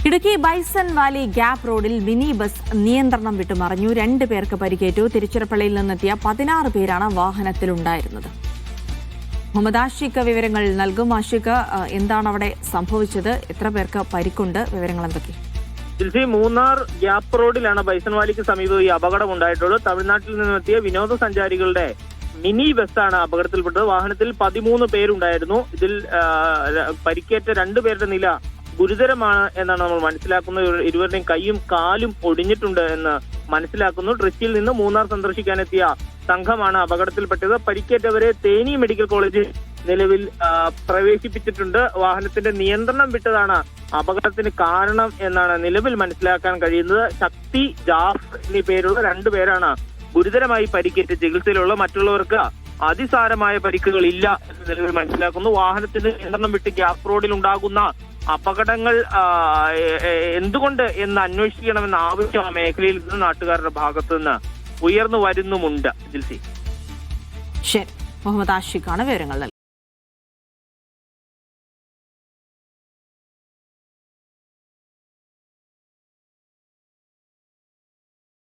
Idukki bison Valley gap റോഡിൽ mini bus നിയന്ത്രണം വിട്ടു മറിഞ്ഞു. 2 പേർക്ക് പരിക്കേറ്റു. തിരുച്ചിറപ്പള്ളിയിൽ നിന്നെത്തിയ 16 പേരാണ് വാഹനത്തിലുണ്ടായിരുന്നത്. മുഹമ്മദ് ആഷിഖ് വിവരങ്ങൾ നൽകും. ആഷിഖ്, എന്താണ് അവിടെ സംഭവിച്ചത്? എത്ര പേർക്ക് പരിക്കുണ്ട്? വിവരങ്ങൾ എന്തൊക്കെ? മൂന്നാർ ഗ്യാപ് റോഡിലാണ് ബൈസൺ വാലിക്ക് സമീപം ഈ അപകടം ഉണ്ടായിട്ടുള്ളത്. തമിഴ്നാട്ടിൽ നിന്നെത്തിയ വിനോദസഞ്ചാരികളുടെ മിനി ബസ്സാണ് അപകടത്തിൽപ്പെട്ടത്. വാഹനത്തിൽ 13 പേരുണ്ടായിരുന്നു. ഇതിൽ പരിക്കേറ്റ 2 പേരുടെ നില ഗുരുതരമാണ് എന്നാണ് നമ്മൾ മനസ്സിലാക്കുന്നത്. ഇരുവരുടെയും കൈയും കാലും ഒടിഞ്ഞിട്ടുണ്ട് എന്ന് മനസ്സിലാക്കുന്നു. ട്രിച്ചിയിൽ നിന്ന് മൂന്നാർ സന്ദർശിക്കാനെത്തിയ സംഘമാണ് അപകടത്തിൽപ്പെട്ടത്. പരിക്കേറ്റവരെ തേനി മെഡിക്കൽ കോളേജിൽ നിലവിൽ പ്രവേശിപ്പിച്ചിട്ടുണ്ട്. വാഹനത്തിന്റെ നിയന്ത്രണം വിട്ടതാണ് അപകടത്തിന് കാരണം എന്നാണ് നിലവിൽ മനസ്സിലാക്കാൻ കഴിയുന്നത്. ശക്തി, ജാഫ് എന്നീ പേരുള്ള 2 പേരാണ് ഗുരുതരമായി പരിക്കേറ്റ് ചികിത്സയിലുള്ള. മറ്റുള്ളവർക്ക് അതിസാരമായ പരിക്കുകൾ ഇല്ല എന്ന് നിലവിൽ മനസ്സിലാക്കുന്നു. വാഹനത്തിന് നിയന്ത്രണം വിട്ട് ഗ്യാപ് റോഡിൽ ഉണ്ടാകുന്ന അപകടങ്ങൾ എന്തുകൊണ്ട് എന്ന് അന്വേഷിക്കണമെന്ന ആവശ്യം ആ മേഖലയിൽ നിന്ന് നാട്ടുകാരുടെ ഭാഗത്തു നിന്ന് ഉയർന്നു വരുന്നുമുണ്ട്. ശരി, മുഹമ്മദ് ആഷിഖാണ് വിവരങ്ങൾ നൽകിയത്.